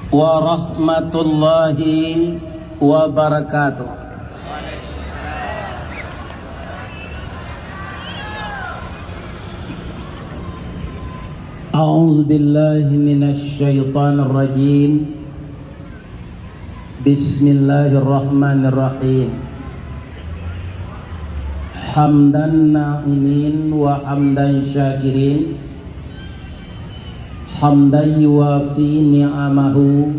warahmatullahi wabarakatuh. A'udzu billahi minasy syaithanir rajim. Bismillahirrahmanirrahim. Hamdan na'imin wa hamdan syakirin, hamdan yuwafi ni'amahu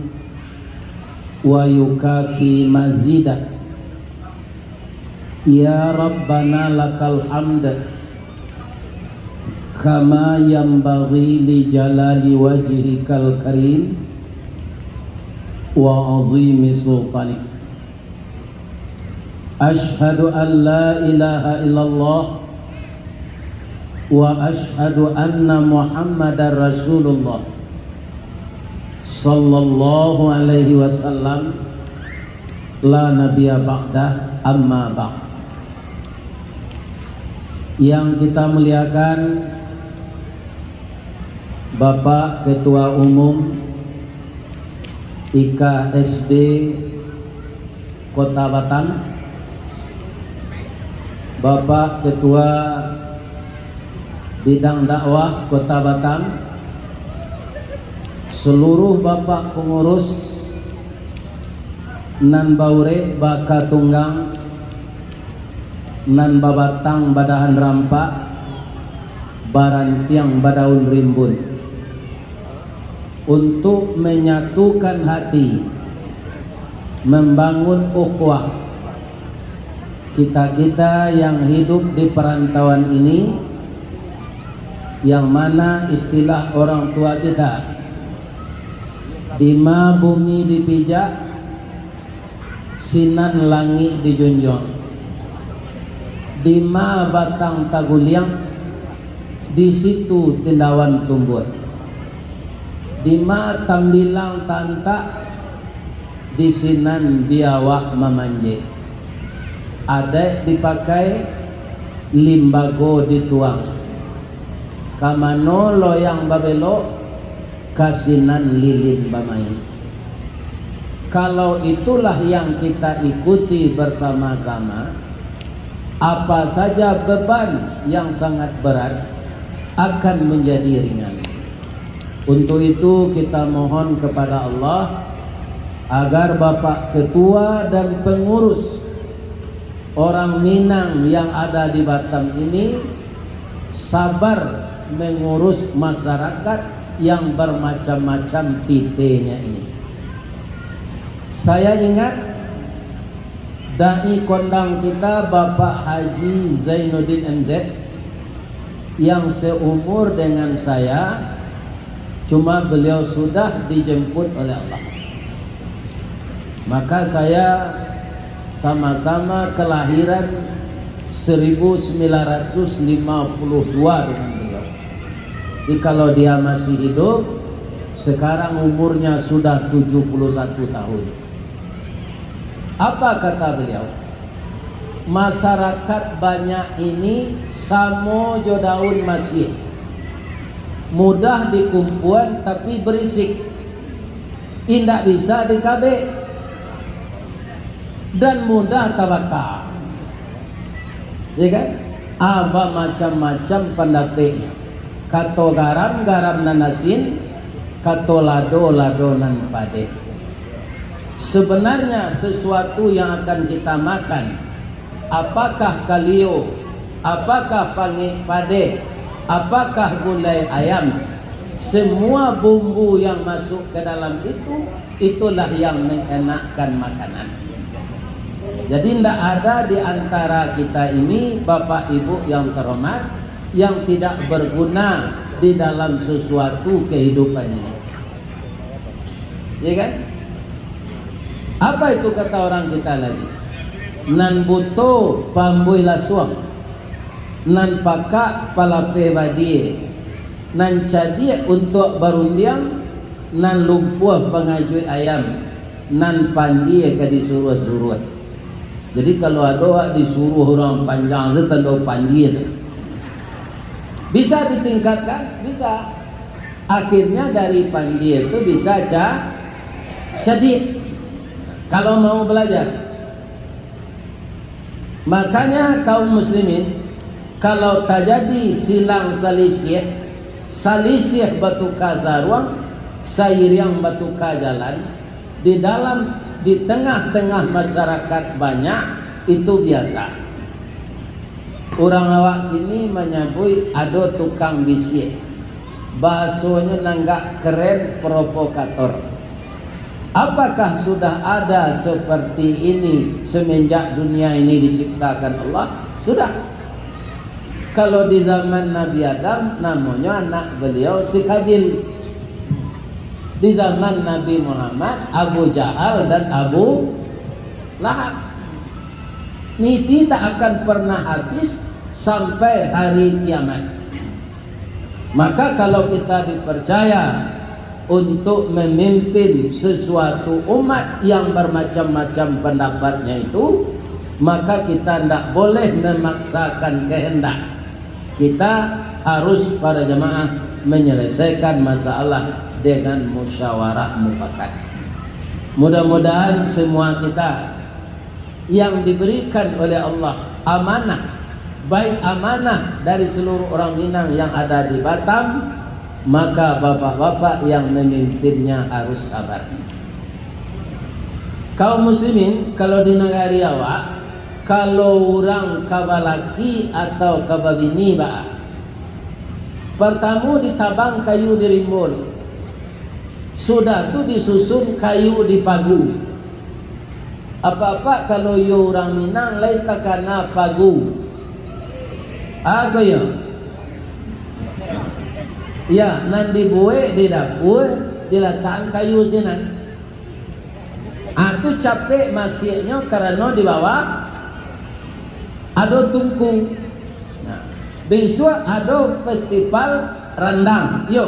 wa yukafi mazidah. Ya Rabbana lakal hamd kama yanbaghi li jalali wajhikal karim wa azimi sultanik. Ashhadu an la ilaha illallah wa ashhadu anna Muhammadar Rasulullah sallallahu alaihi wasallam la nabiyya ba'dah amma ba'd. Yang kita muliakan Bapak Ketua Umum IKSD Kota Batam, Bapak Ketua Bidang Dakwah Kota Batam, seluruh Bapak pengurus nan baure baka tunggang nan babatang badahan rampak barantiang badaun rimbun, untuk menyatukan hati, membangun ukhuwah kita-kita yang hidup di perantauan ini, yang mana istilah orang tua kita, dima bumi dipijak, sinan langit dijunjung, dima batang taguliang, di situ tindawan tumbuh, dima tambilang tanta, di sinan biawak mamanje. Ada dipakai limbago dituang, kamano loyang babelo kasinan lilin bamain. Kalau itulah yang kita ikuti bersama-sama, apa saja beban yang sangat berat akan menjadi ringan. Untuk itu kita mohon kepada Allah agar Bapak Ketua dan pengurus orang Minang yang ada di Batam ini sabar mengurus masyarakat yang bermacam-macam titenya ini. Saya ingat dai kondang kita Bapak Haji Zainuddin MZ yang seumur dengan saya, cuma beliau sudah dijemput oleh Allah. Maka saya sama-sama kelahiran 1952 dengan beliau. Jadi kalau dia masih hidup, sekarang umurnya sudah 71 tahun. Apa kata beliau? Masyarakat banyak ini samo jodaun masjid, mudah dikumpuan tapi berisik, indak bisa dikabe, dan mudah tabaka, ya kan? Apa macam-macam pendapatnya. Kato garam nanasin, kato lado nan pade. Sebenarnya sesuatu yang akan kita makan, apakah kalio, apakah pade, apakah gulai ayam, semua bumbu yang masuk ke dalam itu, itulah yang mengenakkan makanan. Jadi tidak ada di antara kita ini Bapak Ibu yang terhormat yang tidak berguna di dalam sesuatu kehidupan ini, ya kan? Apa itu kata orang kita lagi? Nan buto pambui lasuang, nan paka palape badie, nan cadie untuk barundiang, nan lumpuh pengajui ayam, nan pandie ke disuruh-suruh. Jadi kalau ada disuruh orang panjang itu tanda pandie, bisa ditingkatkan, bisa. Akhirnya dari pandie itu bisa Jadi kalau mau belajar, makanya kaum muslimin kalau terjadi silang salisih batuka zaruang, sayiriang batuka jalan di tengah-tengah masyarakat banyak, itu biasa. Orang awak kini menyebut ada tukang bisik, bahasanya nanggak keren, provokator. Apakah sudah ada seperti ini semenjak dunia ini diciptakan Allah? Sudah. Kalau di zaman Nabi Adam namanya anak beliau si Kabil. Di zaman Nabi Muhammad Abu Jahal dan Abu Lahab. Ini tidak akan pernah habis sampai hari kiamat. Maka kalau kita dipercaya untuk memimpin sesuatu umat yang bermacam-macam pendapatnya itu, maka kita tidak boleh memaksakan kehendak. Kita harus para jemaah menyelesaikan masalah dengan musyawarah mufakat. Mudah-mudahan semua kita yang diberikan oleh Allah amanah, baik amanah dari seluruh orang Minang yang ada di Batam, maka bapak-bapak yang memimpinnya harus sabar. Kaum muslimin, kalau di negara awak, kalau orang kabalaki atau kababini ba, pertama ditabang kayu di rimbun, sudah tu disusun kayu di pagu. Apa-apa kalau yo orang Minang lain takana pagu. Aku ya. Ya, nan dibuat di dapur, diletakkan kayu sini. Aku capek masihnya karena di bawah ada tungku. Nah, besok ada festival rendang. Yo,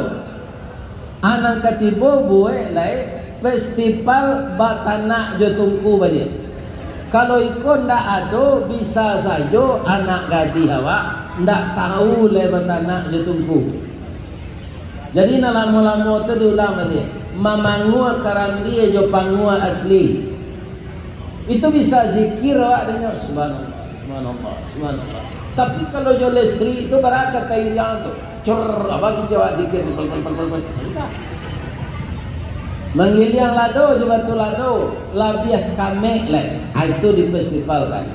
anak ketiba buat lain festival batanak jo tungku balik. Kalau ikut ndak ada, bisa saja anak gadis awak ndak tahu le batanak jo tungku. Jadi lama-lama tu diulang balik. Mamangua karambi jo pangua asli. Itu bisa zikir awak dengar subhanallah, subhanallah, subhanallah. Tapi kalau jo lestri itu barakat kayu yang tu. Cur apa kita awak zikir enggak. Menggiliang lado juga tu lado labiah kamek lah. Itu di festival kan.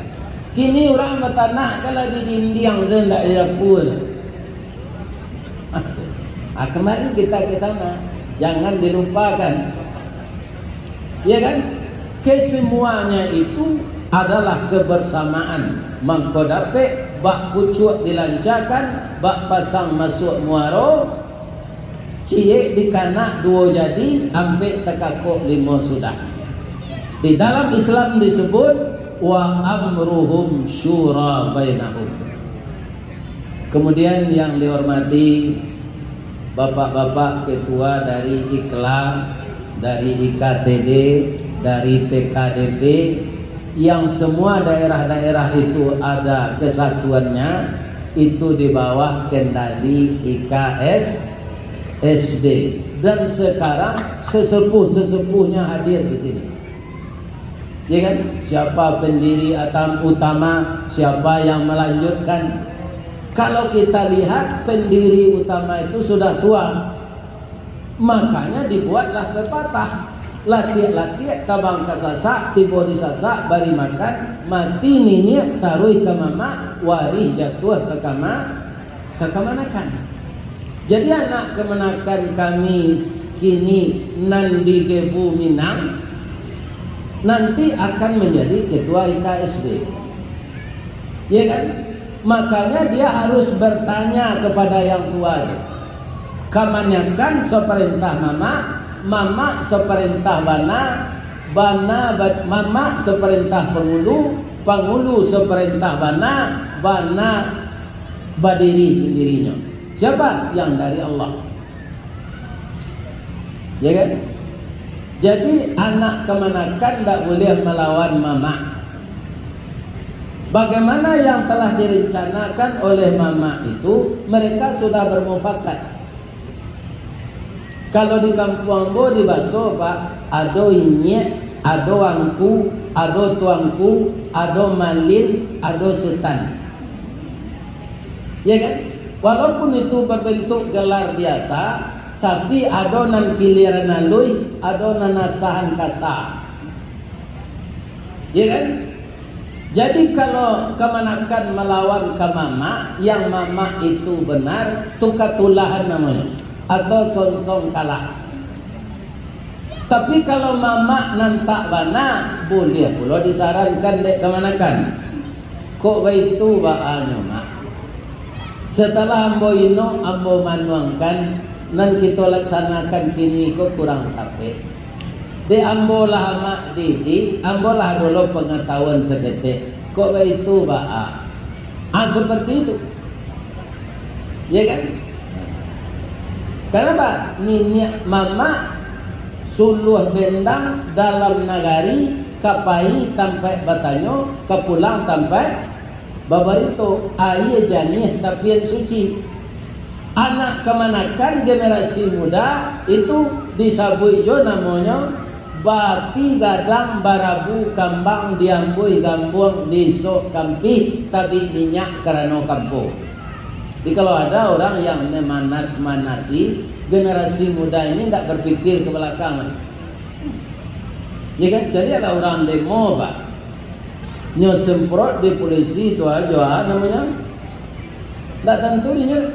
Kini orang bertanah kalau di dindiang zendak di dapur. Kemarin kita ke sana, jangan dilupakan. Ya kan? Kesemuanya itu adalah kebersamaan. Mangkodape bak pucuk dilancarkan, bak pasang masuk muaro, cie di kanak dua jadi, ambil tekakuk lima sudah. Di dalam Islam disebut wa amruhum syura bainahum. Kemudian yang dihormati bapak-bapak ketua dari IKLA, dari IKTD, dari PKDP, yang semua daerah-daerah itu ada kesatuannya, itu di bawah kendali IKSD. Dan sekarang sesepuh-sesepuhnya hadir di sini. Ya kan? Siapa pendiri atau utama, siapa yang melanjutkan. Kalau kita lihat pendiri utama itu sudah tua, makanya dibuatlah pepatah. Latiak-latiak tabang kasasak, tiba disasak, bari makan, mati minyak, taruh ke mama, wari jatuh ke kemanakan. Jadi anak kemenakan kami kini nandi gebu Minang, nanti akan menjadi ketua IKSD. Ya kan? Makanya dia harus bertanya kepada yang tua. Kemanyakan seperintah mama, mama seperintah bana, mama seperintah pengulu, pengulu seperintah bana, bana berdiri sendirinya. Siapa? Yang dari Allah. Ya kan? Jadi anak kemenakan tidak boleh melawan mama. Bagaimana yang telah direncanakan oleh mama itu, mereka sudah bermufakat. Kalau di kampung ambo di baso Pak, ado inyek, ado angku, ado tuangku, ado malin, ado sultan. Ya kan? Walaupun itu berbentuk gelar biasa, tapi ado nan kiliran alui, ado nan nasahan kasar. Ya kan? Jadi kalau kemanakan melawan ke mama, yang mama itu benar, tukatulahan namanya, atau sonsong kalah. Tapi kalau mama nantak bana, boleh pula disarankan dek kemanakan. Kok begitu baanya mak? Setelah ambo ino, ambo manuangkan, nan kita laksanakan kini kok kurang capek. Di ambo lah mak didi, ambo lah dulu pengetahuan seketik. Kok begitu ba? Seperti itu. Ya kan? Kenapa? Minyak mama suluh bendang dalam nagari, kapai tampai batanyo, kepulang tampai babarito. Aye janih tapi yang suci. Anak kemanakan generasi muda itu disabui jo namanya bati gadang barabu kambang diambui gambung disok kampi tapi minyak karena kampung. Jadi kalau ada orang yang memanas-manasi generasi muda ini tidak berpikir ke belakang. Ya kan? Jadi ada orang demo Pak, nyo semprot di polisi itu aja namanya. Tidak tentu dia.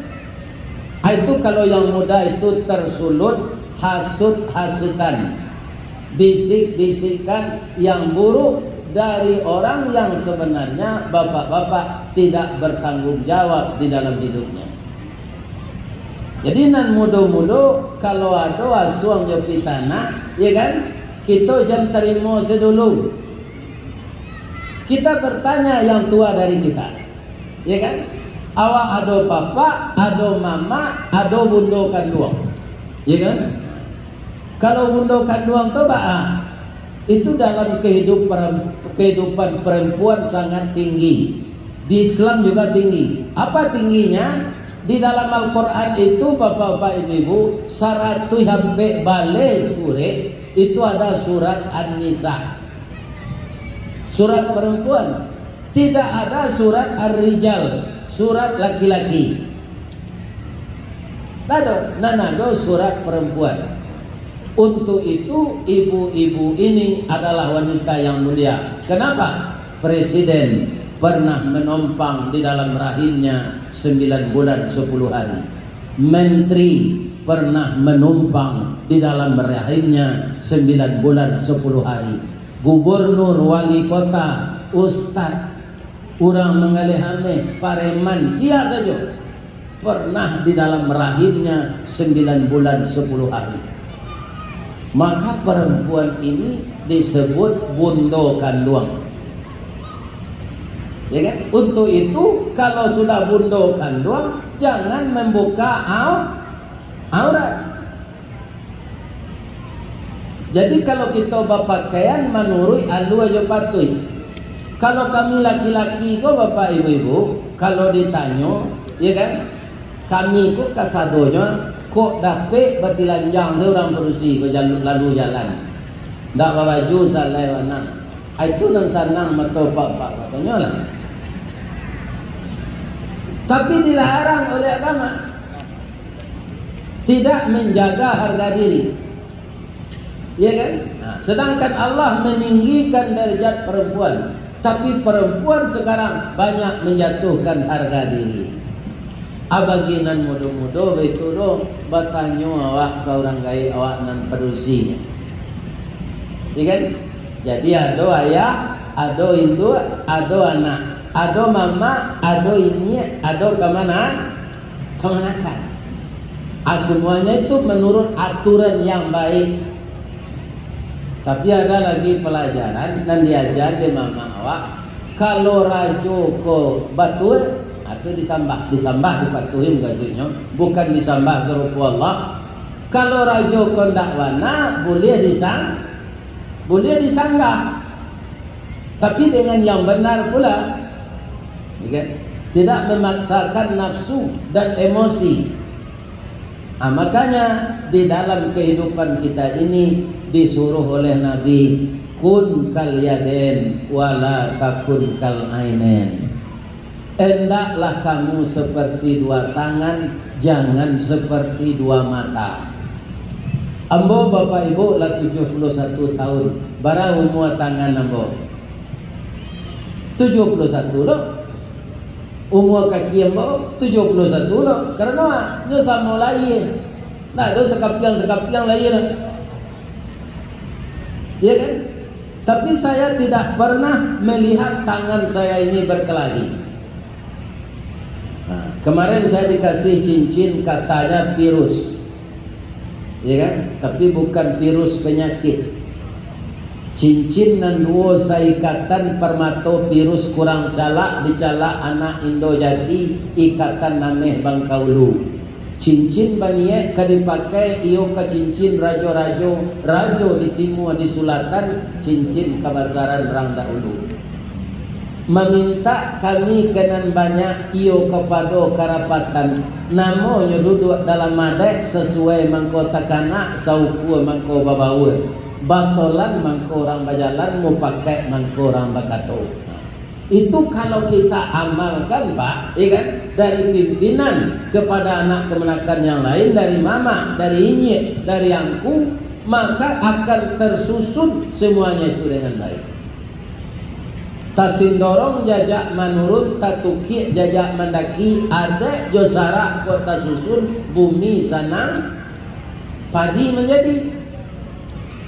Itu kalau yang muda itu tersulut hasut-hasutan, bisik-bisikan yang buruk dari orang yang sebenarnya bapak-bapak tidak bertanggung jawab di dalam hidupnya. Jadi nan mudo-mudo kalau ada asuang jopi tanah, ya kan? Kita jangan terima sedulu. Kita bertanya yang tua dari kita, ya kan? Awak ada papa, ada mama, ada bundo kanduang, ya kan? Kalau bundo kanduang tu itu dalam kehidupan perempuan sangat tinggi. Di Islam juga tinggi. Apa tingginya? Di dalam Al-Quran itu bapak-bapak ibu-ibu, 100 sampai balik surat itu ada surat An-Nisa, surat perempuan. Tidak ada surat Ar-Rijal, surat laki-laki. Ada surat perempuan. Untuk itu ibu-ibu ini adalah wanita yang mulia. Kenapa? Presiden pernah menumpang di dalam rahimnya 9 bulan 10 hari. Menteri pernah menumpang di dalam rahimnya 9 bulan 10 hari. Gubernur, wali kota, ustaz, orang mengalihame, pareman, siapa saja pernah di dalam rahimnya 9 bulan 10 hari. Maka perempuan ini disebut bundo kanduang. Ya kan? Untuk itu kalau sudah bundo kanduang, jangan membuka aurat. Jadi kalau kita berpakaian menurut alu aja patui. Kalau kami laki-laki kok bapak ibu-ibu, kalau ditanya, ya kan? Kami kok kasadonya kok dapet batilanjang seorang berusi ke lalu jalan. Tak baju salai warna. Itu nang sanang matopak katanya lah. Tapi dilarang oleh agama. Tidak menjaga harga diri. Ya kan? Nah, sedangkan Allah meninggikan derajat perempuan, tapi perempuan sekarang banyak menjatuhkan harga diri. Abaginan mudo-mudo itu do batanyo awak ke orang gaya awak nan perusinya. Ya kan? Jadi ada ayah, ada induk, ada anak, ada mama, ada ini, ada kemanakan. Semuanya itu menurut aturan yang baik. Tapi ada lagi pelajaran dan diajar di mama awak. Kalau rajo ko batul, itu disambah dipatuhin gajinya, bukan disambah serupa Allah. Kalau rajo ko ndak wana, boleh disanggah. Tapi dengan yang benar pula, ya kan? Tidak memaksakan nafsu dan emosi. Makanya di dalam kehidupan kita ini disuruh oleh Nabi, kun kal yaden wala takun kal ainen. Hendaklah kamu seperti dua tangan, jangan seperti dua mata. Ambo bapak ibu lah 71 tahun. Bara umur tangan ambo 71 loh. Umur kaki ambo 71 loh. Karena nyo sama lain. Nah, itu sekapiang lain. Ya kan? Tapi saya tidak pernah melihat tangan saya ini berkelahi. Nah, kemarin saya dikasih cincin katanya virus. Ya kan? Tapi bukan virus penyakit. Cincin nan duo saikatan permato virus kurang calak dicalak anak Indo Jati ikatan nameh Bangkaulu. Cincin baniye kadipakai iyo ka cincin rajo di timur di sulatan cincin kabasaran rang dahulu. Meminta kami kenan banyak iyo kepada karapatan namonyo duduk dalam madek sesuai mangko takana sauku mangko babawe. Batolan mangko orang bajalan mau pakai mangko orang bakato. Itu kalau kita amalkan Pak, ya kan? Dari pimpinan kepada anak kemenakan yang lain, dari mama, dari inyek, dari angku, maka akan tersusun semuanya itu dengan baik. Tasindorong jajak menurun, tatuki jajak mendaki, ada josara kota susun, bumi sana, padi menjadi.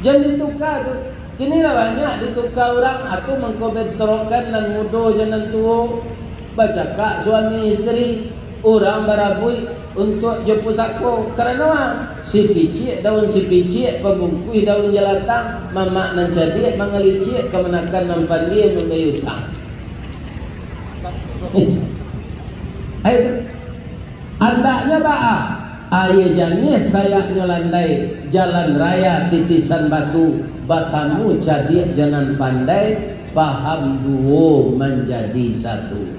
Jangan ditukar tu. Kini lah banyak ditukar orang. Aku mengkomentrokan dan mudo jangan tua. Baca kak suami isteri. Orang barabui untuk jemput aku. Kerana si picik daun si picik. Pembungkui daun jelatang. Mamak nan cadik mengelicik. Kemenakan nampan dia membayar utang. Ayo. Andaknya ba'a. Ayah jangnya saya nyolandai jalan raya titisan batu batamu jadi jangan pandai paham duo menjadi satu.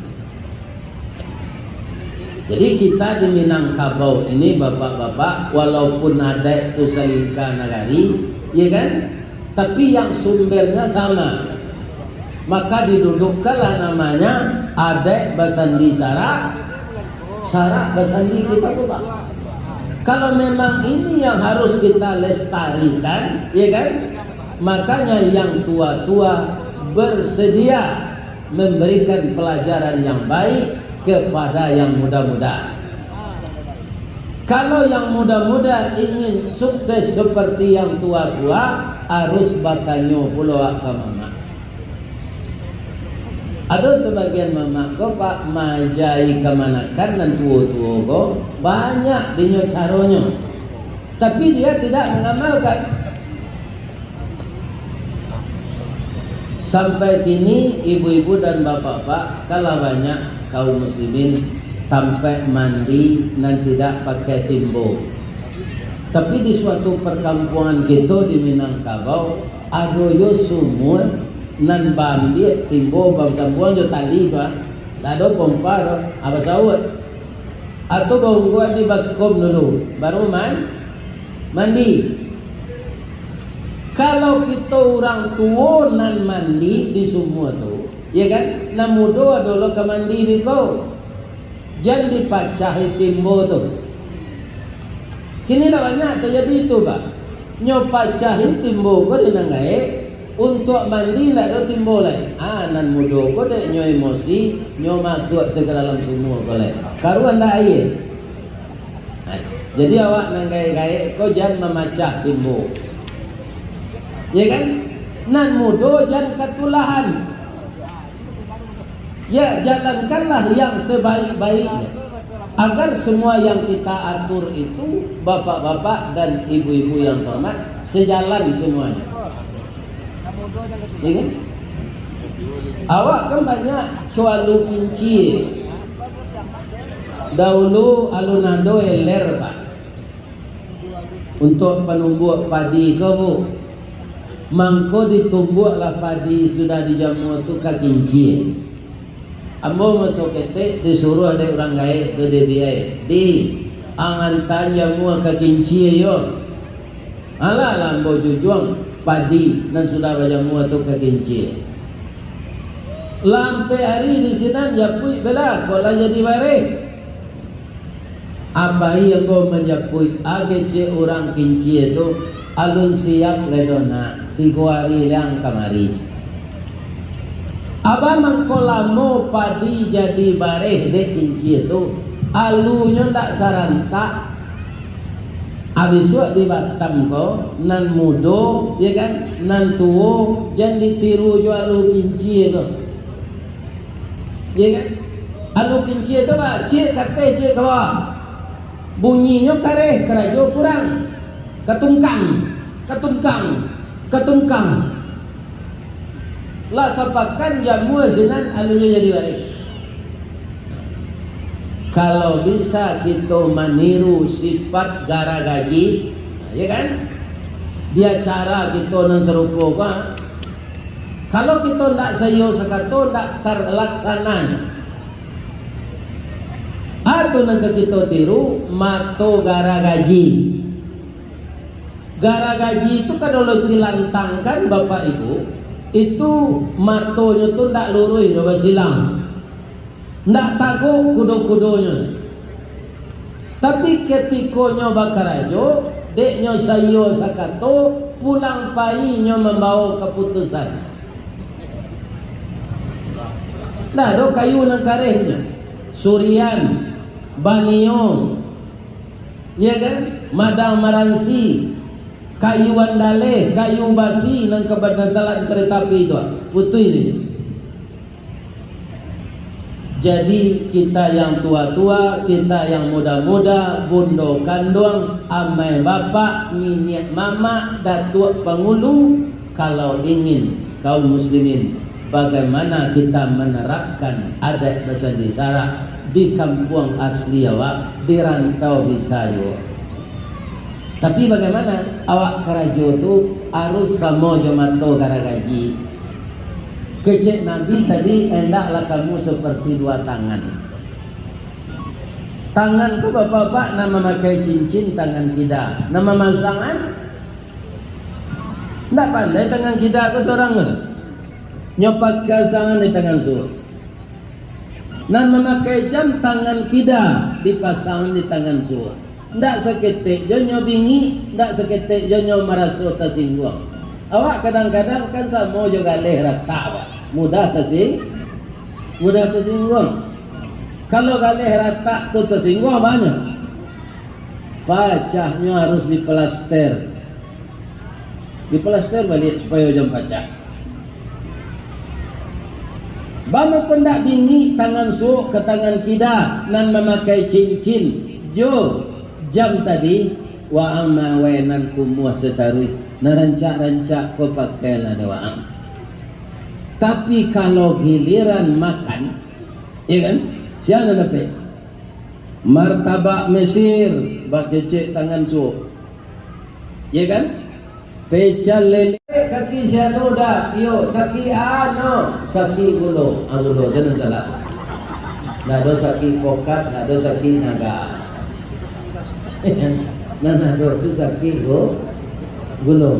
Jadi kita di Minangkabau ini bapak-bapak walaupun ada itu selingkah nagari, ya kan? Tapi yang sumbernya sama. Maka didudukkanlah namanya adek basandi sarak basandi kita putar. Kalau memang ini yang harus kita lestarikan, ya kan? Makanya yang tua-tua bersedia memberikan pelajaran yang baik kepada yang muda-muda. Kalau yang muda-muda ingin sukses seperti yang tua-tua, harus batanyo pulau ke mama. Ada sebagian mama ko pak majai kemanakan dan tua-tua ko banyak dinyo caronyo, tapi dia tidak mengamalkan. Sampai kini ibu-ibu dan bapak-bapak kalau banyak kaum muslimin sampai mandi dan tidak pakai timbo. Tapi di suatu perkampungan kita di Minangkabau ada yo sumur nan bambi timbo bang sambuan jo tali ba lado pompa apa sawat atau bangguan di baskom dulu baru mandi. Kalau kita orang tua nan mandi di sumur tu, ya kan? Namudo adalah ke mandi ni kau jangan dipacahi timbo tu. Kini dah banyak terjadi itu pak nyopacahi timbo kau di nangai untuk mandi nak ada timbul lain. Nan mudo ko dek nyo emosi, nyo masuk ke dalam sumur ko lain. Karuan dah air. Jadi awak nang gaya-gaya ko jangan memacah timbul. Ya kan? Nan mudo jangan ketulahan. Ya jalankanlah yang sebaik-baiknya. Agar semua yang kita atur itu bapak-bapak dan ibu-ibu yang hormat sejalan semuanya. Ya kan? Awak kan banyak cualu pinci. Dahulu alunado eler pak. Untuk penumbuk padi kau bu. Mangko ditumbuklah padi sudah dijamu tu kakinci. Ambo masuk ketek disuruh ada orang gaya ke DBI. Di angan tanya mua ke kinci yo. Alah lambo jujuang padi dan sudah baca mua tu ke kinci. Lampe hari di sini japui bela kola jadi bare. Apa yang kau menjapui agece orang kinci itu alun siap ledona 3 hari yang kamari. Aba mangkolamo padi jadi bare de kinci itu alunya tak sarantak. Habis di Batam ko nan mudo ya kan nan tuo jangan ditiru jo alu kinci itu. Ya kan? Alu kinci itu ba cik kate cik kawa. Bunyinya kareh kerajo kurang. Ketungkang. Lah sapakan jamu sinan alunya jadi balik. Kalau bisa kita meniru sifat garagaji, ya kan? Dia cara kita nan serupa ka. Kalau kita tak sayo sakato tak terlaksana. Atau nang kita tiru mato garagaji. Garagaji itu kalau dilantangkan Bapak Ibu, itu matonya tu tak lurui doa silang. Ndak takut kudo-kudonya. Tapi ketika nyoba karajo, deknya sayo sakato pulang painya membawa keputusan. Nah, do kayu nang karehnya. Surian, Baniong, ya kan? Madang Maransi, kayu Wandale, kayu Basi nang kebantalan kereta api itu. Putu ini. Jadi kita yang tua-tua, kita yang muda-muda, bundo kandung, amai bapak, niniak mama, datuk pengulu, kalau ingin kaum muslimin bagaimana kita menerapkan adat Besandisara di kampung asli awak, di rantau Bisayo. Tapi bagaimana awak kerajo tu harus sama jomato garagaji. Kecek Nabi tadi hendaklah kamu seperti 2 tangan. Tangan tu bapak-bapak nama memakai cincin tangan kita. Nama masangan tak pandai tangan kita ke seorang ke? Nyopat gasangan di tangan suruh. Nama memakai jam tangan kita dipasang di tangan suruh. Tak seketik jonyo bingi, tak seketik jonyo merasa tersinggung. Awak kadang-kadang kan sama juga leh rata mudah tersinggung. Kalau galih rata tu tersinggung banyak. Pacahnya harus diplaster. Diplaster balik supaya jam pacah. Bama pun tak bingi tangan suuk ke tangan kita nan memakai cincin. Jo jam tadi wa amma wainan kumuh setarui narancak-rancak kau pakailah doa. Tapi kalau giliran makan, ya kan? Siapa nak martabak Mesir, bak kecek tangan suuk, ya kan? Pecal lele kaki siapa dah, yo saki saki gulo, gulo jangan salah. Nado saki pokat, nado saki naga. Nado tu saki gulo.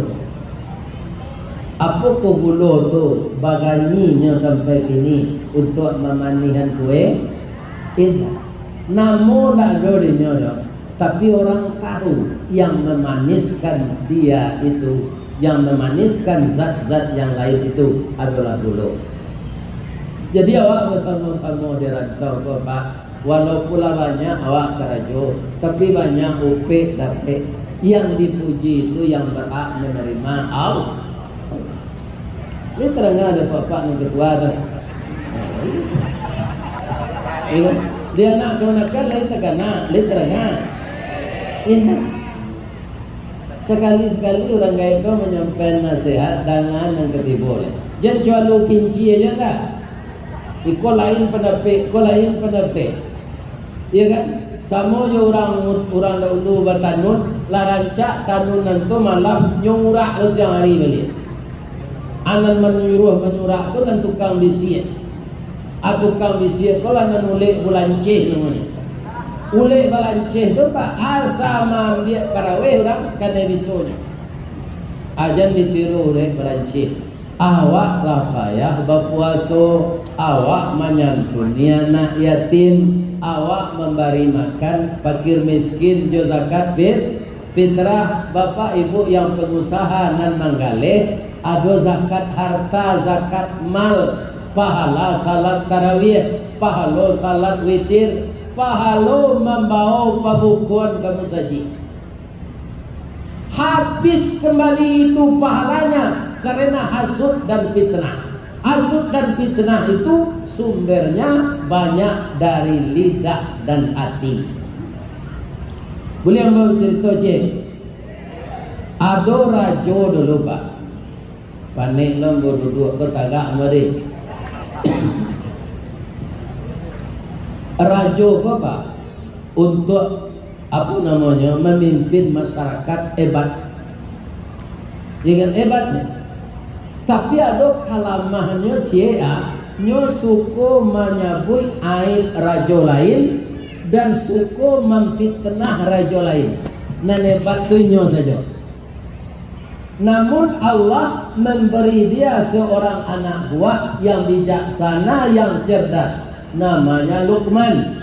Apa ko gulo tu baganinya sampai kini untuk memanihan kue? Tidak. Namun tak gorinya, tapi orang tahu yang memaniskan dia itu, yang memaniskan zat-zat yang lain itu adalah gulo. Jadi awak bersama-sama di rantau ke Pak, walaupun banyak awak kerajo, tapi banyak upik dapet. Yang dipuji itu yang berhak menerima Allah. Ini terangnya ada bapak yang ketua tu. Dia nak kenakan lain terkena, lain terangnya. Ini sekali-sekali orang gaya kau menyampaikan nasihat dengan yang ketiba. Jangan jual lu kinci aja tak. Kau lain pendapat, iya kan? Sama je orang dahulu bertanun, larancak tanunan tu malam nyurak lu siang hari balik. Anan menyuruh tu dan tukang bisiat. Tukang bisiat kau lah menulis bulan C namanya. Ule balanceh tu pak asal ambil paraweh orang kena bisunya. Ajan ditiru oleh balanceh. Awak lah payah berpuasa, awak menyantuni anak yatim, awak memberi makan fakir miskin jo zakat fitrah. Bapak ibu yang pengusaha nan manggaleh ado zakat harta, zakat mal, pahala salat tarawih, pahala salat witir, pahala membawa pabukuan kamu saji. Habis kembali itu pahalanya karena hasud dan fitnah. Hasud dan fitnah itu sumbernya banyak dari lidah dan hati. Boleh mau cerita je? Ado rajo dulu pak, panik nombor duduk bertagak mari. Rajo apa? Untuk apa namanya memimpin masyarakat hebat. Dengan hebatnya. Tapi ada kalamahnya cia, nyo suko menyabui aib rajo lain dan suko memfitnah rajo lain. Nan hebat tu nyo saja. Namun Allah memberi dia seorang anak buah yang bijaksana, yang cerdas. Namanya Luqman.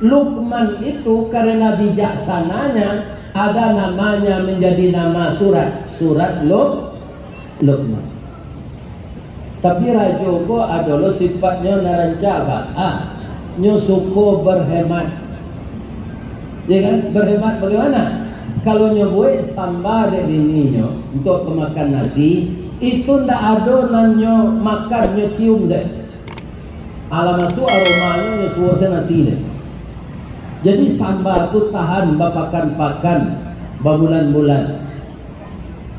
Luqman itu karena bijaksananya ada namanya menjadi nama surat Luqman. Tapi rajo ko adalah sifatnya narancaga. Nyo suko berhemat. Ya kan? Berhemat bagaimana? Kalau nyoboy sambal dek bininya untuk pemakan nasi, itu ndak ada nanyo makan nyo cium dek. Alamasu aromanya nyo suasa nasi dek. Jadi sambal tu tahan bapakan-pakan berbulan-bulan.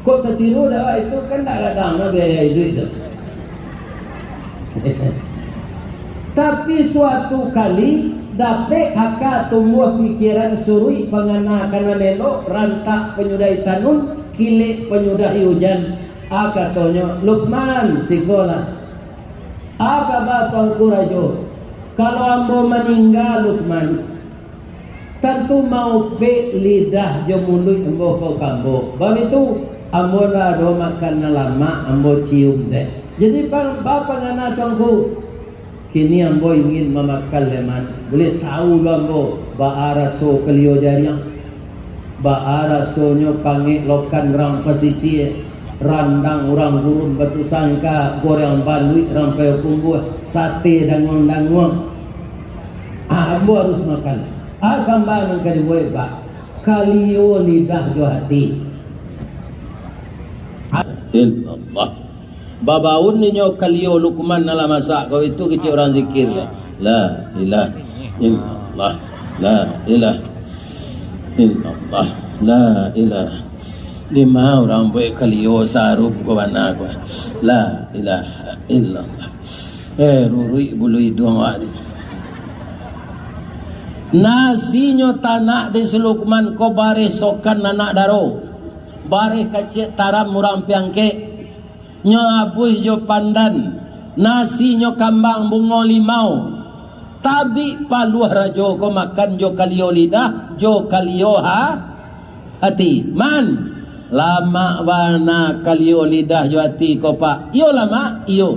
Kok tertiru dah itu kan tak kadang biaya duit tu. Tapi suatu kali dapat haka tumbuh pikiran surui penganakan lelok rantak penyudai tanun kilik penyudai hujan. Katanya Luqman sikola. Batang kurajo. Kalau ambo meninggal Luqman, tentu mau pe lidah jo mulut ambo ko kambo. Bab itu ambo lah do makan lama ambo cium ze. Jadi bapa ngana tongku kini ambo ingin memakan leman. Boleh tahu ambo baaraso kelio jariang. Baaraso nyo panggil lokan rang pesisi randang orang gurun batu sangka goreng bandui rampai punggu sate dangon-dangon. Ambo harus makan. Sambal nang kali boy ba kalio lidah jo hati. Allah. Babaun ninyo kalio Luqman nala masak kau itu kecil orang zikir lah. La ilaha illallah. La ilaha illallah. La ilaha. Lima orang boy kalio sarup ko bana ko. La ilaha illallah. Rurui bulu hidung wadi. Nasinyo tanak di Luqman ko bare sokan anak daro. Bare kacik taram murang piangke. Nyo abuh jo pandan, nasi nyo kambang bungo limau. Tabi paluah rajo ko makan jo kalio lidah, jo kalio hati. Man lama wana kalio lidah jo hati ko pak. Iyo lama, iyo.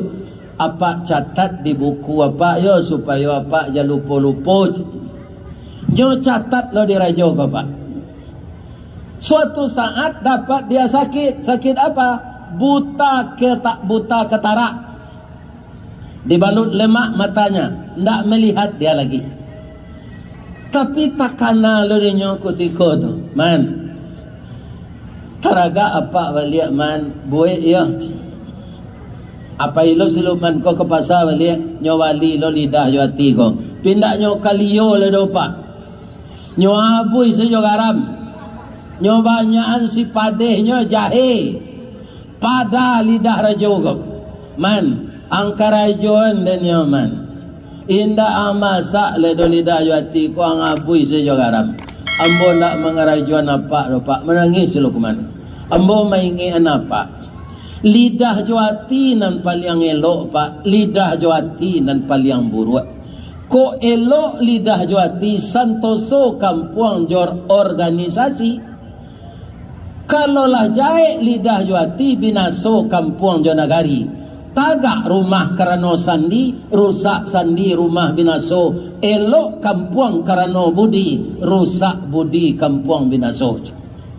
Apa catat di buku apa yo supaya apa ja lupo-lupo. Jo catat lo di rajo ko pak. Suatu saat dapat dia sakit apa? Buta ketara, dibalut lemak matanya, ndak melihat dia lagi. Tapi takana lo dinyo kutiko tu, man. Taraga apa balik man, buat ya. Apa ilo siluman ko ke pasar balik, nyo wali lo lidah jo hati ko. Pindak nyo kalio le dopa. Nyo abui sejo garam. Nyo banyakan si padeh nyo jahe. Pada lidah rajo ko man angkara rajoan dan nyaman inda amasak le do lidah hati ko ang abui sejo garam ambo ndak mengarajuan apa do pak menangis Luqman ambo maingi apa lidah hati nan paling elok pak lidah hati nan paling buruk ko elok lidah juati santoso kampuang jor organisasi. Kalau lah jae lidah juati binaso kampuang jor nagari. Tagak rumah karano sandi, rusak sandi rumah binaso. Elok kampuang karano budi, rusak budi kampuang binaso.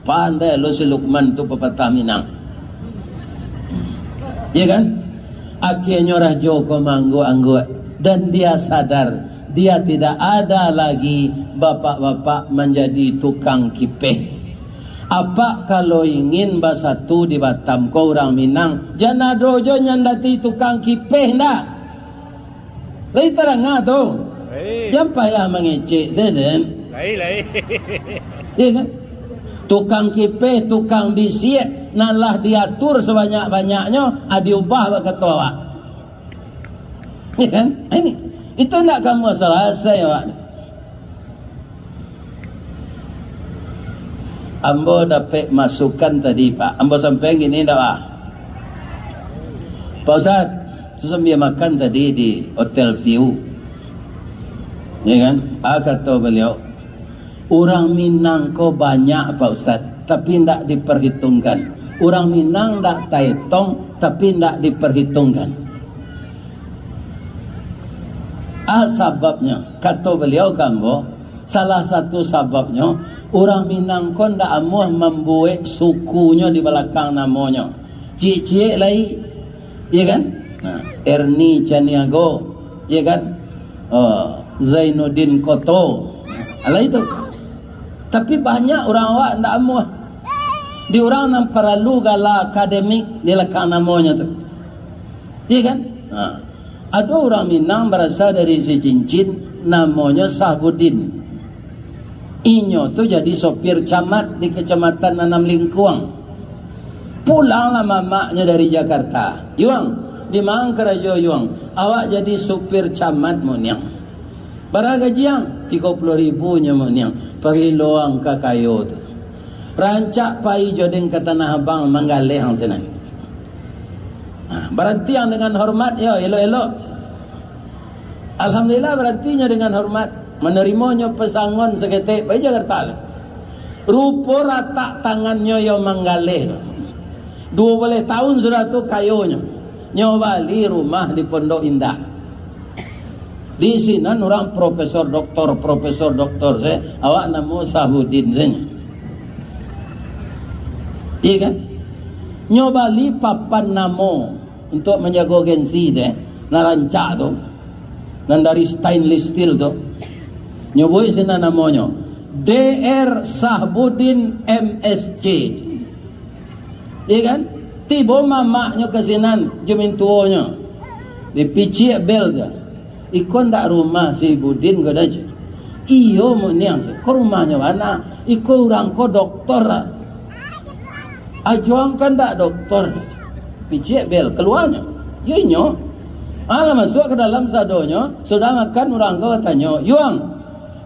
Pandai lo si Lukman tu pepatah Minang. Ya kan? Akhirnya rajo ko manggu-anggu dan dia sadar dia tidak ada lagi bapak-bapak menjadi tukang kipeh. Apa kalau ingin basatu di Batam ko orang Minang jana dojo nyandati tukang kipeh ndak? Lai terang tu. Jangan payah mengecek seden. Lai. Ya kan? Tukang kipeh, tukang bisiek, nalah diatur sebanyak-banyaknya, diubah ketua. Ya kan? Ini, itu nak kamu selesai, Pak. Ambo dapat masukan tadi, Pak. Ambo sampai gini dah, Pak. Pak Ustaz, susah dia makan tadi di Hotel View. Ya kan? Kata beliau, orang Minang ko banyak Pak Ustaz, tapi tidak diperhitungkan. Orang Minang tidak taitong, tapi tidak diperhitungkan. Sebabnya, kata beliau kambo, salah satu sebabnya, orang Minang ko tidak amuh membuat sukunya di belakang namanya. Cik-cik lagi, ya kan? Erni Caniago, ya kan? Zainuddin Koto, ala itu. Tapi banyak orang awak ndak amuh. Di orang yang perlu gala akademik di lekang namanya tu. Iya kan? Ada orang Minang berasal dari si cincin namanya Sahbudin. Inyo tu jadi sopir camat di kecamatan Nanam Lingkuang. Pulanglah mamaknya dari Jakarta. Yuang, di Mangkarajo Yuang. Awak jadi sopir camat Muniang. Barang gajian 30.000 nyamanya pahiloang ka kayo tu. Rancak pai jodeng ke Tanah Abang manggaleh hang senan. Berantiang dengan hormat yo elok-elok. Alhamdulillah berantinya dengan hormat, menerimanya pesangon seketik pai Jakarta. Rupa rata tangannya yo manggaleh. 20 tahun sudah tu kayonya. Nyobali rumah di Pondok Indah. Di sini orang profesor doktor saya awak nama Sahbudin saja. Iya kan? Nyobali papan namo untuk menjaga gengsi deh, narancak tu, nan dari stainless steel tu, nyoboi sini namanya DR Sahbudin MSC. Iya kan? Tiba mamaknya kesinan jemin tuanya, dipicik bel dia. Ikon dak rumah si Budin gak aja. Iyo mau niang, ko rumahnya mana? Iko orang ko doktor. Ajuang kan dak doktor. Pijek bel keluarnya. Yo nyo. Ala masuk ke dalam sadonya, sudah makan orang ko tanya, "Yuang,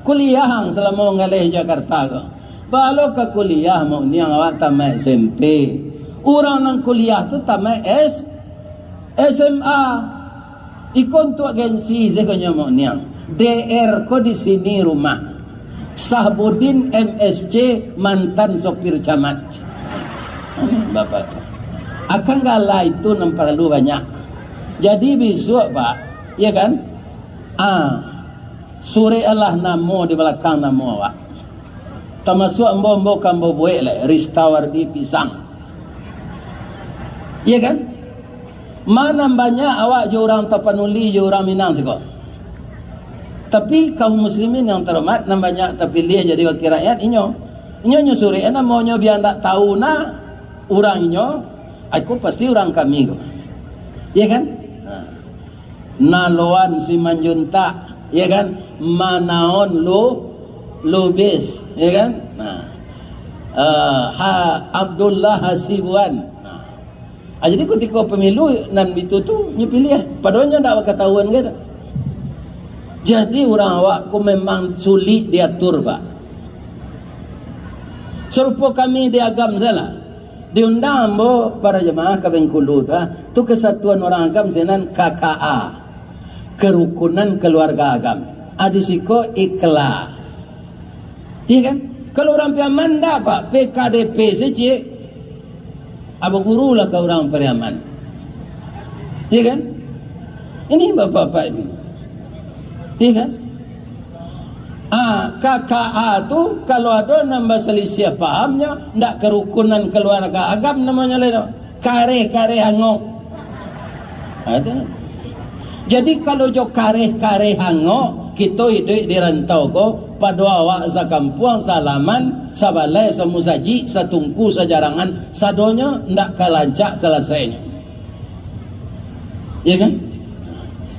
kuliah hang selama ngalih Jakarta ko." Balo ke kuliah mau niang awak tamat SMP. Orang nang kuliah tu tamat SMA. Ikon tu agensi sekonya mau niang. DR ko di sini rumah. Sahbudin MSC mantan sopir camat. Bapak. Akan gala itu nam perlu banyak. Jadi besok Pak, ya kan? Suri Allah namo di belakang namo awak. Termasuk embo-embo kambo buek le restawar di pisang. Ya kan? Mana banyak awak je orang Tapanuli, je orang Minang juga. Tapi kaum muslimin yang terhormat nan banyak terpilih jadi wakil rakyat inyo nyusuri ana monyo biar tak tahu na orang inyo aku pasti orang kami ko. Ya kan? Naloan si Manjunta, ya kan? Manaon Lubis, ya kan? Abdullah Hasibuan. Jadi ketika pemilu nan itu tu nyepilih padahal ndak ketahuan ke. Jadi orang awak ku memang sulit diatur Pak. Serupa kami di agam salah. Diundang ambo para jemaah ke Bengkulu tu Kesatuan Orang Agam senan KKA. kerukunan keluarga agama. Adisiko ikhlas. Iya kan? Kalau orang piaman dah pak PKDP saja, apa guru lah ke orang piaman. Iya kan? Ini bapak-bapak ini. Iya kan? KKA tu kalau ada nambah selisih pahamnya, ndak kerukunan keluarga agam namanya leno. Kare-kare hangok. Ada. Jadi kalau jo kare-kare hangok, kita hidup di rantau ko, pada awak sakampuang salaman, sabalai samusaji, satungku sajarangan, sadonya ndak kalancak selesainya. Ya kan?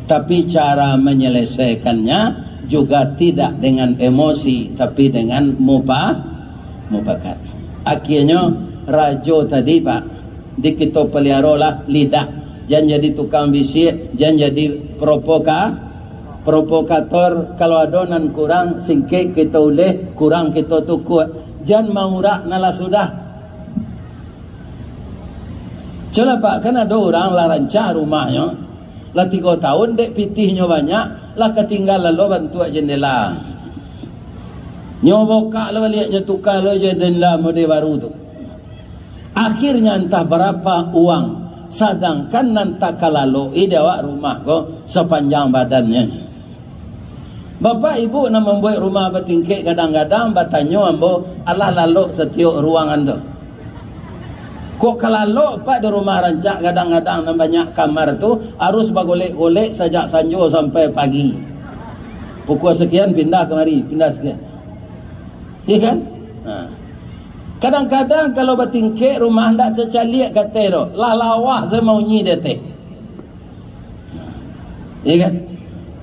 Tapi cara menyelesaikannya juga tidak dengan emosi, tapi dengan mubakat. Akhirnya rajo tadi pak, di kita pelihara lah lidah, jangan jadi tukang bisik, jangan jadi provokator. Kalau adonan kurang singkik kita uleh, kurang kita tukut, jangan maurak nala sudah. Coba pak, kan ada orang lah rancang rumahnya lah 3 tahun dek pitihnya banyak lah ketinggalan lo bantu jendela nyoboka lo lihatnya tukar lo jendela model baru tu, akhirnya entah berapa uang, sedangkan nanti kalau idewa rumah ko sepanjang badannya. Bapak ibu nak membuat rumah bertingkik, kadang-kadang bertanya ambo Allah lalu setiap ruangan tu. Kok kalau pak di rumah rancak kadang-kadang banyak kamar tu harus bagolek-golek sejak sanjo sampai pagi. Pukul sekian pindah kemari, pindah sekian. Iya kan? Kadang-kadang kalau bertingkik rumah ndak secaliak kata tu, lalawah saya mau nyi dia teh. Iya kan?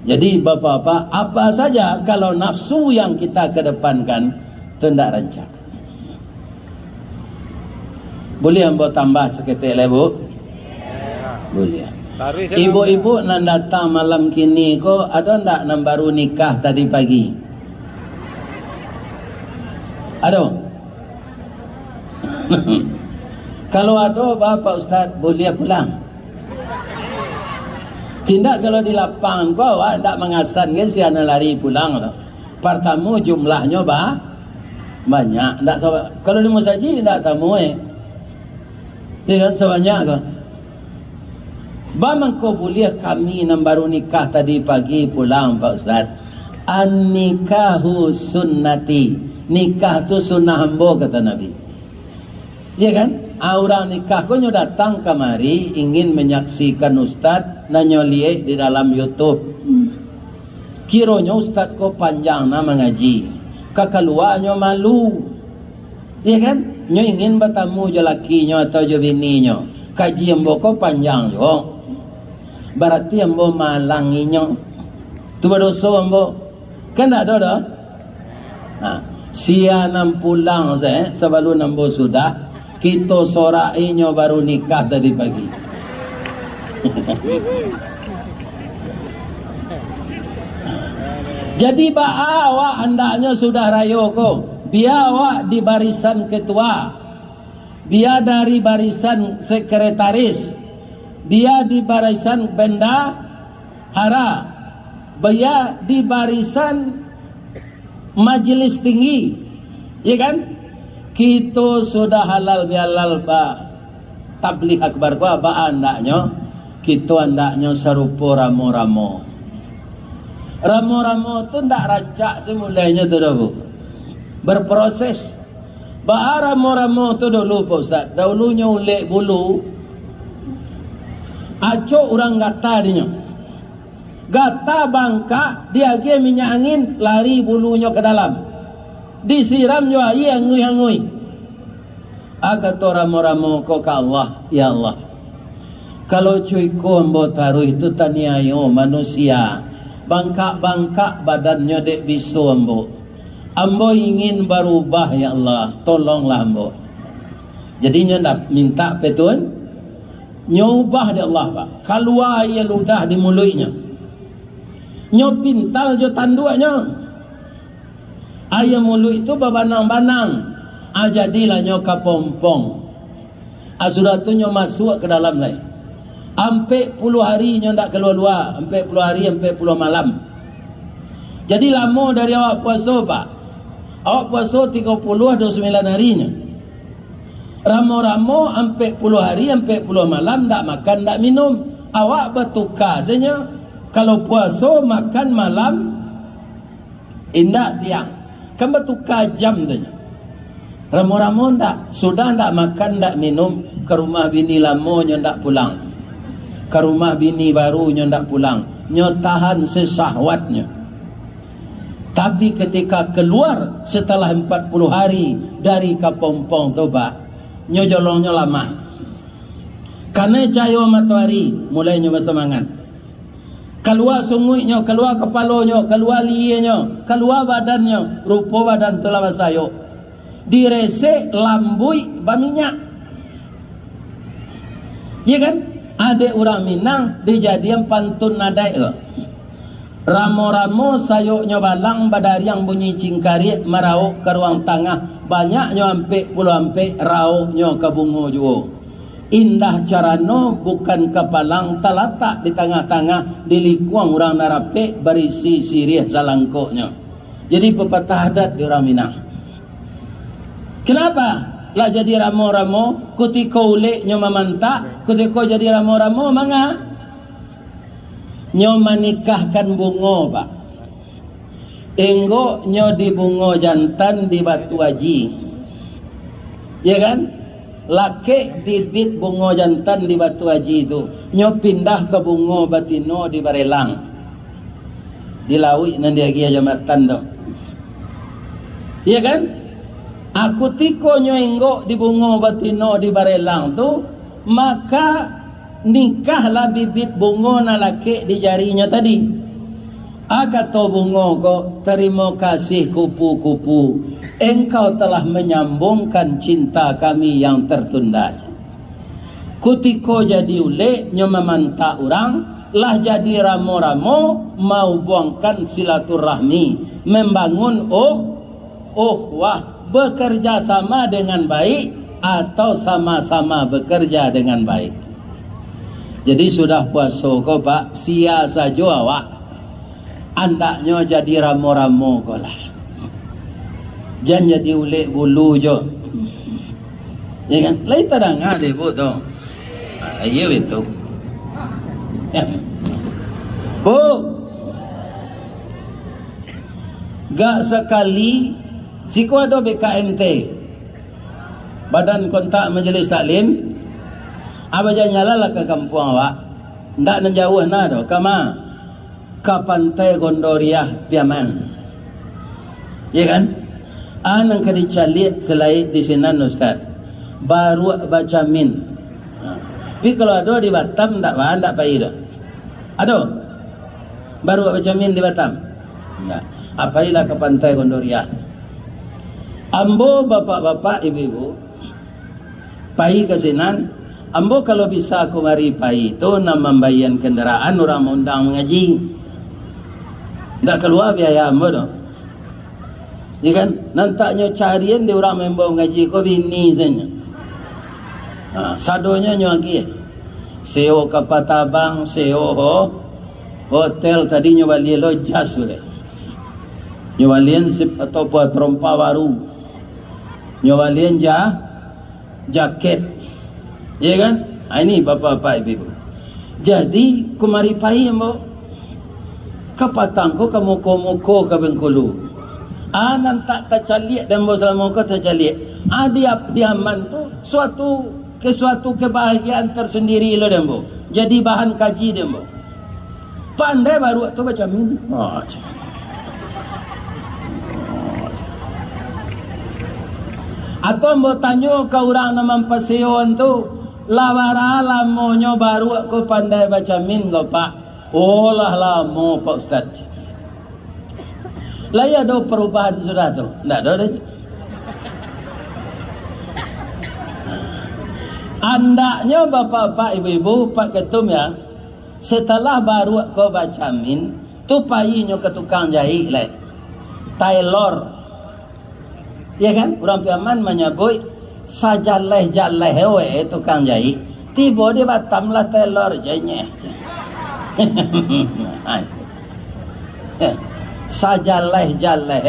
Jadi bapak-bapak, apa saja kalau nafsu yang kita kedepankan tu ndak rancak. Boleh ambo tambah seketik lah bu? Boleh. Ibu-ibu nak datang malam kini ko ada ndak yang baru nikah tadi pagi? Ada? Kalau ada Bapak Ustaz boleh pulang. Tidak kalau di lapangan ko awak ndak mengasan kan si anak lari pulang. Pertama jumlahnya banyak. Ndak kalau di musaji ndak tamu ya kan sebanyak ke? Bagaimana kau boleh kami yang baru nikah tadi pagi pulang Pak Ustaz? An-nikahu sunnati. Nikah tu sunnah hamba kata Nabi. Ya kan? Orang nikah kau datang kemari ingin menyaksikan Ustaz nanya lihat di dalam YouTube. Kiranya Ustaz kau panjang nama ngaji. Kakaluannya malu. Ya kan? Nyo ingin bertemu je lakinya atau je bininya. Kaji ambo ko panjang jo. Berarti ambo malanginya. Tu berdosa ambo. Kan ada dah. Sia nam pulang saya sebelum ambo sudah kita sorainya baru nikah tadi pagi. Jadi awak hendaknya sudah rayo ko. Biar awak di barisan ketua, biar dari barisan sekretaris, biar di barisan bendahara, biar di barisan majelis tinggi, ya kan? Kita sudah halal bihalal pak tabligh akbar ko apa andaknya, kita andaknya serupa ramo-ramo. Ramo-ramo tu ndak racak semulanya tu dah bu. Berproses. Ramo-ramo tu dulu Pak Ustaz. Dahulunya ulek bulu. Acok orang gata dia. Gata bangka, dia ke minyak angin, lari bulunya ke dalam. Disiram juga, iya ngui-ngui. Kata ramo-ramo ko ke Allah, ya Allah. Kalau cuy ko ambo taruh itu taniayo manusia. Bangka-bangka badannya dek bisu ambo. Ambo ingin berubah ya Allah, tolonglah ambo. Jadinya nak minta petun, nyubah dia Allah pak. Keluar ia ludah di mulutnya, nyopintal jo tanduanya. Ayam mulut itu babanang-banang. Jadilah nyo kapompong. Sudah tu nyo masuk ke dalam lai. Ampe puluh hari nyo ndak keluar-luar, ampe puluh hari, ampe puluh malam. Jadi lama dari awak puasa pak. Awak puasa 30-29 harinya. Ramo-ramo ampe puluh hari, ampe puluh malam ndak makan, ndak minum. Awak bertukar saja. Kalau puasa makan malam, indah siang. Kan bertukar jam saja. Ramo-ramo ndak, sudah ndak makan, ndak minum, ke rumah bini lama nyo ndak pulang. Ke rumah bini baru nyo ndak pulang, nyo tahan sesahwatnya. Tapi ketika keluar setelah 40 hari dari kapompong tu pak, nyo jolongnya lama. Karena cahaya matahari mulai nyo bersemangat. Keluar sungai nyo, keluar kepala nyo, keluar liye nyo, keluar badan nyo, rupa badan tu lama sayuk. Diresek lambui berminyak. Ya kan? Ada orang Minang dijadian pantun nadai ke. Ramo-ramo sayuknya balang badariang bunyi cingkari merauk ke ruang tengah. Banyaknya ampe puluh ampe rauknya ke bungo juo. Indah carano bukan kepalang terletak di tengah-tengah dilikuang orang narape berisi sirih salangkoknya. Jadi pepatah adat di orang Minang. Kenapa? Lah jadi ramo-ramo ketika ulek nyo memantak, ketika jadi ramo-ramo manga nyo menikahkan bungo pak. Enggo nyo di bungo jantan di batu aji, ya kan? Laki bibit bungo jantan di batu aji itu nyo pindah ke bungo batino di Barelang, di Lawi nanti lagi jambatan tu, ya kan? Aku tiko nyoenggo di bungo batino di Barelang tu, maka nikahlah bibit bungo na laki di jarinya tadi. Kata bungo ko, terima kasih kupu-kupu, engkau telah menyambungkan cinta kami yang tertunda. Kutiko jadi ule nyo memanta orang, lah jadi ramo-ramo mau buangkan silaturahmi, membangun wah bekerja sama dengan baik atau sama-sama bekerja dengan baik. Jadi sudah puasa kau pak, sia saja awak andaknya jadi ramo-ramo kau lah, jangan jadi ulek bulu jo, ya kan? Lain tadang ada bu tu, iya itu, bu, gak sekali. Siku ada BKMT, Badan Kontak Majelis Taklim, apa nyala lah ke kampung awak, ndak menjauh nado, kama ke pantai Gondoriah Piaman, ya kan? Anang kadi calit selain di sini Ustaz, baru baca min. Tapi kalau ada di Batam ndak payah dah. Ada, baru baca min di Batam, ndak. Apailah ke pantai Gondoriah. Ambo bapak-bapak ibu-ibu pai ke sinan, ambo kalau bisa aku mari pai itu nak membayar kendaraan orang undang mengaji, ndak keluar biaya ambo doh, ya kan? Nantaknya carian di orang membawa mengaji ko bini saja, sadonya nyuagi, seo kapatabang, seo hotel tadi nyobali lo jas boleh, nyobalian sip atau buat rompa baru. Nyawalian jaket, ya kan? Ini bapak-bapak ibu. Jadi kumari pai mo kapatang ko kamuko-muko ka Bengkulu. Nan tak tercaliak dan mo selama ko tercaliak. Adi apiaman tu suatu kebahagiaan tersendiri lo dembo. Jadi bahan kaji dembo. Pandai baru tu baca min. Atau mau tanya ke orang nama pasion tu, lawara lamonyo baru aku pandai baca min ko pak. Oh lah lamo pak Ustaz. Lah ya ada perubahan sudah tu, ndak ada. Andaknya bapak-bapak ibu-ibu pak ketum ya, setelah baru aku baca min, tu payinyo ke tukang jahit lah, tailor. Ya kan? Orang Piaman menyebut sajaleh-jaleh we tukang jahit. Tiba di Batam lah telur jenyeh. Sajaleh-jaleh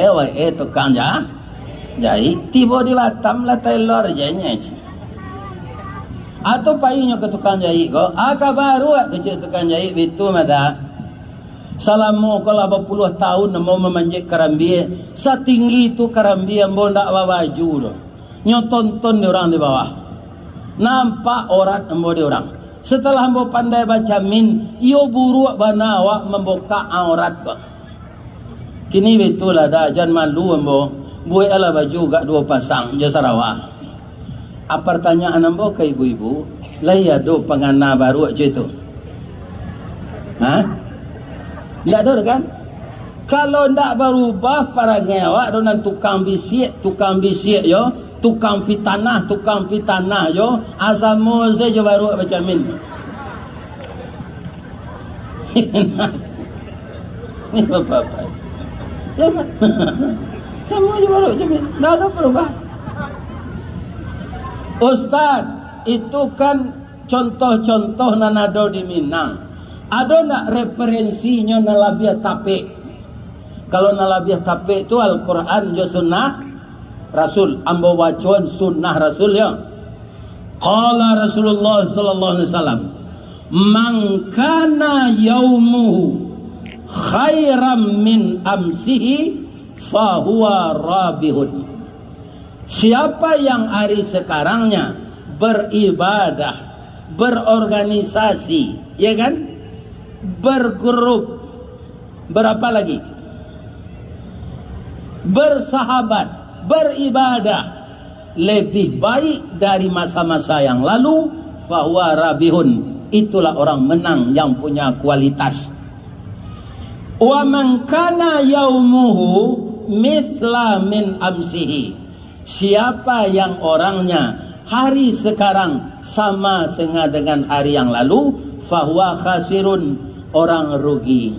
tukang jahit. Tiba di Batam lah telur jenyeh. Atau payunya ke tukang jahit ko. Baru ke tukang jahit itu mada. Salamu kalau berpuluh tahun mau memanjat karambia. Setinggi itu karambia mau ndak bawa baju doh. Nyotonton di orang di bawah. Nampak orat embo di orang. Setelah embo pandai baca min, iyo buruk banawa membuka aurat kok. Kini betul ada jan malu embo. Buai ala baju gak dua pasang je Sarawak. Apa pertanyaan embo ke ibu-ibu? Lah ya do pengana baru aja itu. Hah? Tidak ada kan? Kalau tidak berubah para ngewak dengan tukang bisik yo, tukang pitanah yo, asamu saja baru macam ini. Ini apa-apa. Ya kan? Semua baru macam ini. Tidak ada perubahan. Ustaz, itu kan contoh-contoh nanado di Minang. Ada nak referensinya nalabiah tape? Kalau nalabiah tape itu Al-Quran jo sunnah Rasul. Ambo wacuan sunnah Rasul ya. Qala Rasulullah sallallahu alaihi wasallam, "Man kana yaumuhu khairam min amsihi fahuwa rabihun." Siapa yang hari sekarangnya beribadah, berorganisasi, ya kan? Bergrup, berapa lagi? Bersahabat, beribadah lebih baik dari masa-masa yang lalu, fahuwa rabihun, itulah orang menang yang punya kualitas. Wa man kana yaumuhu mithla min amsihi, siapa yang orangnya hari sekarang sama dengan hari yang lalu, fahuwa khasirun, orang rugi.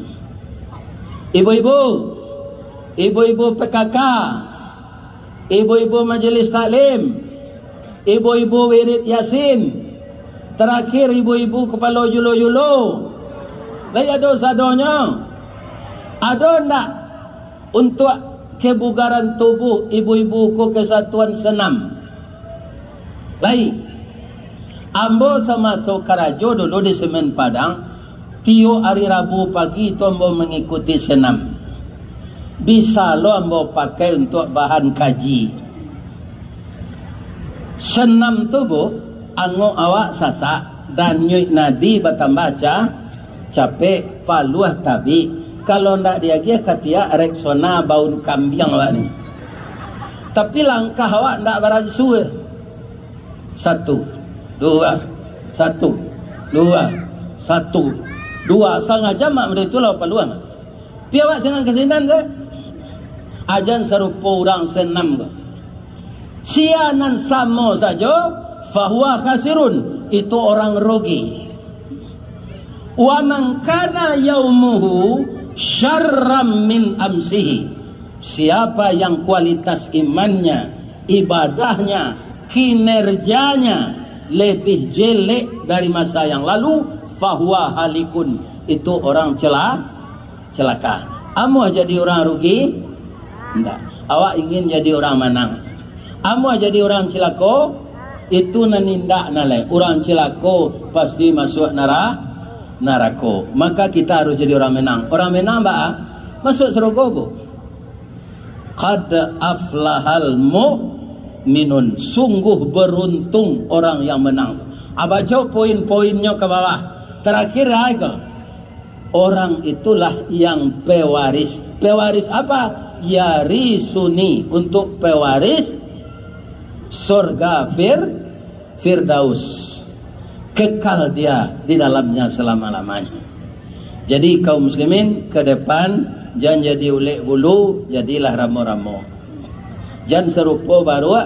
Ibu-ibu PKK, ibu-ibu majelis taklim, ibu-ibu wirid yasin, terakhir ibu-ibu kepala julo-julo. Laya dosa-donya. Ada nak untuk kebugaran tubuh ibu-ibu ku kesatuan senam? Baik. Ambo sama Sokarajo dulu di Semen Padang. Tio hari Rabu pagi itu ambo mengikuti senam. Bisa lo ambo pakai untuk bahan kaji. Senam tu bu, ango awak sasak dan nyuik nadi batambaca capek paluah tabi. Kalau ndak dia katia reksona baun kambing awak ni. Tapi langkah awak ndak beransur. 1, 2, 1, 2, 1. 2,5 jam mak mereka itulah paluang. Pi awak senang kesinan ke? Ajan serupa orang senam ke? Sianan sama saja, fahuwa khasirun, itu orang rugi. Wa man kana yaumuhu syarram min amsihi, siapa yang kualitas imannya, ibadahnya, kinerjanya lebih jelek dari masa yang lalu, fahuwa halikun, itu orang celaka. Amu jadi orang rugi? Tidak. Awak ingin jadi orang menang. Amu jadi orang celako? Itu nanindak nalai. Orang celako pasti masuk neraka. Maka kita harus jadi orang menang. Orang menang masuk surga bu. Qad aflahal mu'minun, sungguh beruntung orang yang menang. Abajo poin-poinnya ke bawah. Terakhir aja, orang itulah yang pewaris. Pewaris apa? Yarisuni, untuk pewaris surga Firdaus. Kekal dia di dalamnya selama-lamanya. Jadi kaum muslimin ke depan jangan jadi ulek bulu, jadilah ramo-ramo. Jangan serupa baru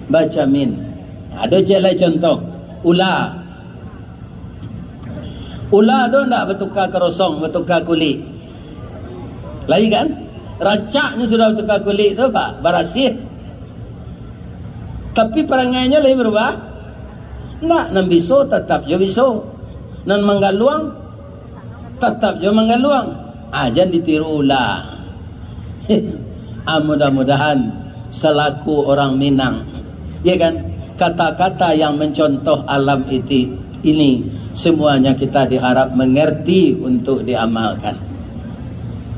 baca min. Ada jelai contoh ular. Ular tu tak bertukar kerosong, bertukar kulit. Lagi kan? Racaknya sudah bertukar kulit tu pak, berasih. Tapi perangainya lebih berubah. Nak nan biso tetap jo biso. Nan manggaluang tetap jo manggaluang. Jangan ditirulah. Mudah-mudahan selaku orang Minang, ya kan, kata-kata yang mencontoh alam ini semuanya kita diharap mengerti untuk diamalkan,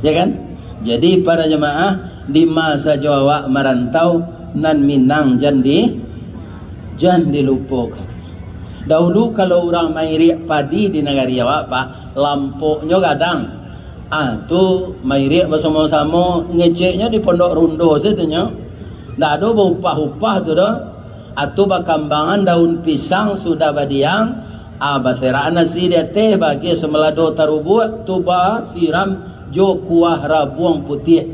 ya kan. Jadi para jemaah di masa Jawa merantau nan Minang jangan dilupakan. Dahulu kalau orang mairi padi di negara Jawa pak, lampoknya kadang tu mairi bersama-sama ngeceknya di Pondok Rundo situnya. Ndak ada upah-upah tu dah. Atu bakambangan daun pisang sudah badiang, baseraan nasi dia teh bagi semelado tarubu tuba siram jo kuah rabuang putih.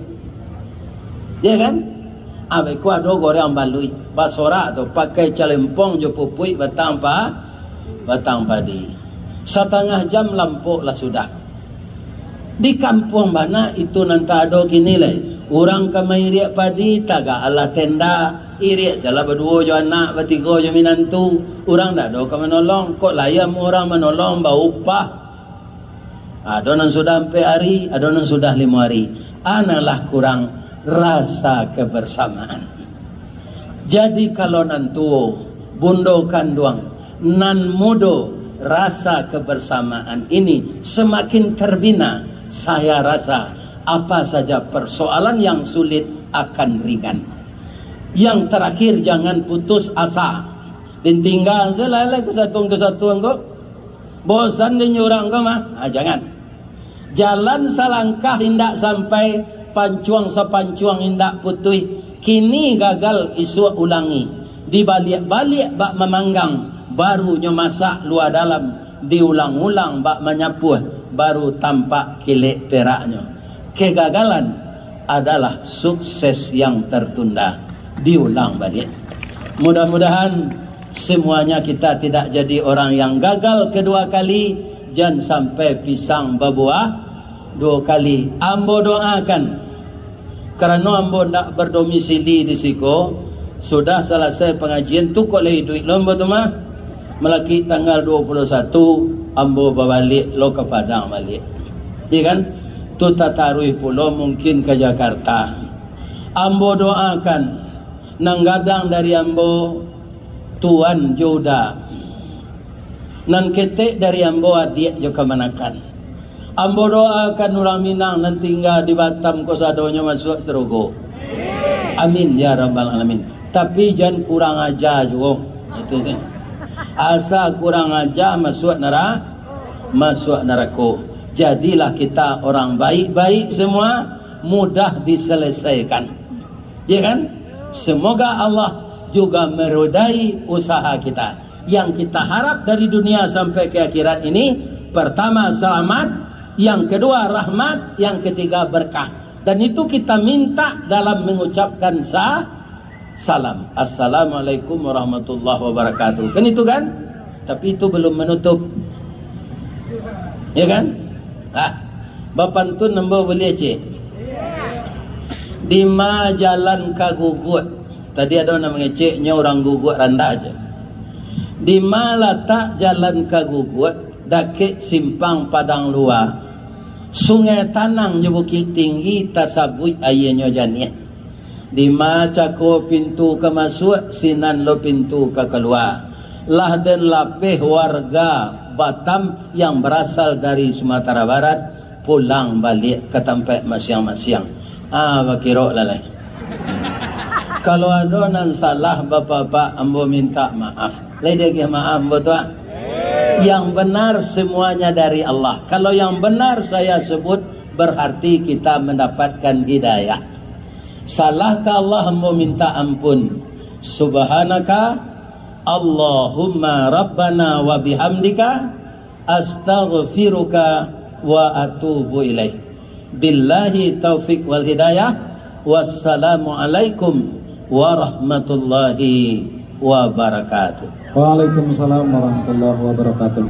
Ya kan? Ku ada goreng balui, basora tu pakai calempong jo pupui batang padi. Setengah jam lampuk lah sudah. Di kampung mana itu nanti ada kini lah. Orang kamai riak padi taga ala tenda iriak salah berdua jo anak bertiga jo minantu. Orang dah ada kamai menolong. Kok layam orang menolong bau upah. Ada yang sudah sampai hari, ada yang sudah 5 hari. Analah kurang rasa kebersamaan. Jadi kalau nantu bundo kanduang nan mudo rasa kebersamaan ini semakin terbina. Saya rasa apa saja persoalan yang sulit akan ringan. Yang terakhir jangan putus asa. Dan tinggal selala kesatuan kok. Bosan dan nyurang kok mah. Jangan. Jalan salangkah hindak sampai pancuang sepancuang hindak putih. Kini gagal isu ulangi. Dibalik-balik bak memanggang. Barunya masak luar dalam. Diulang-ulang bak menyapuh. Baru tampak kilik peraknya. Kegagalan adalah sukses yang tertunda. Diulang balik. Mudah-mudahan semuanya kita tidak jadi orang yang gagal kedua kali. Jangan sampai pisang berbuah 2 kali. Ambo doakan. Kerana ambo nak berdomisili di Siko. Sudah selesai pengajian. Tu kok lagi duit lomba tu mah. Melaki tanggal 21. Ambo balik lo ke Padang balik. Ya kan? Tu tatarui pulau mungkin ke Jakarta. Ambo doakan nanggadang dari ambo tuan joda. Nan ketek dari ambo adik jo kemanakan. Ambo doakan orang Minang nan tinggal di Batam kosadonya masuk Serogo. Amin ya rabbal alamin. Tapi jangan kurang ajar juga. Itu sih. Asa kurang ajar masuk neraka. Jadilah kita orang baik-baik semua, mudah diselesaikan. Ya kan? Semoga Allah juga meridai usaha kita. Yang kita harap dari dunia sampai ke akhirat ini, pertama selamat, yang kedua rahmat, yang ketiga berkah. Dan itu kita minta dalam mengucapkan salam. Assalamualaikum warahmatullahi wabarakatuh. Kan itu kan? Tapi itu belum menutup. Ya kan? Bapak tu nombor boleh cik. Di ma jalan ka gugut. Tadi ada orang mengeceknya orang gugut rendah aja. Di ma letak jalan ka gugut, dakik simpang padang luar. Sungai Tanang je bukit tinggi tasabui ayahnya janiah. Di ma cako pintu ke masuk, sinan lo pintu ke keluar. Lah dan lapeh warga Batam yang berasal dari Sumatera Barat pulang balik ke tempat masing-masing. Bakirok lalai. Kalau ada nan salah bapak-bapak, ambo minta maaf. Lede ke maaf betul. Yang benar semuanya dari Allah. Kalau yang benar saya sebut berarti kita mendapatkan hidayah. Salah ke Allah ambo minta ampun. Subhanaka Allahumma rabbana wa bihamdika astaghfiruka wa atubu ilaih. Billahi taufiq wal hidayah. Wassalamu alaikum warahmatullahi wabarakatuh. Waalaikumsalam warahmatullahi wabarakatuh.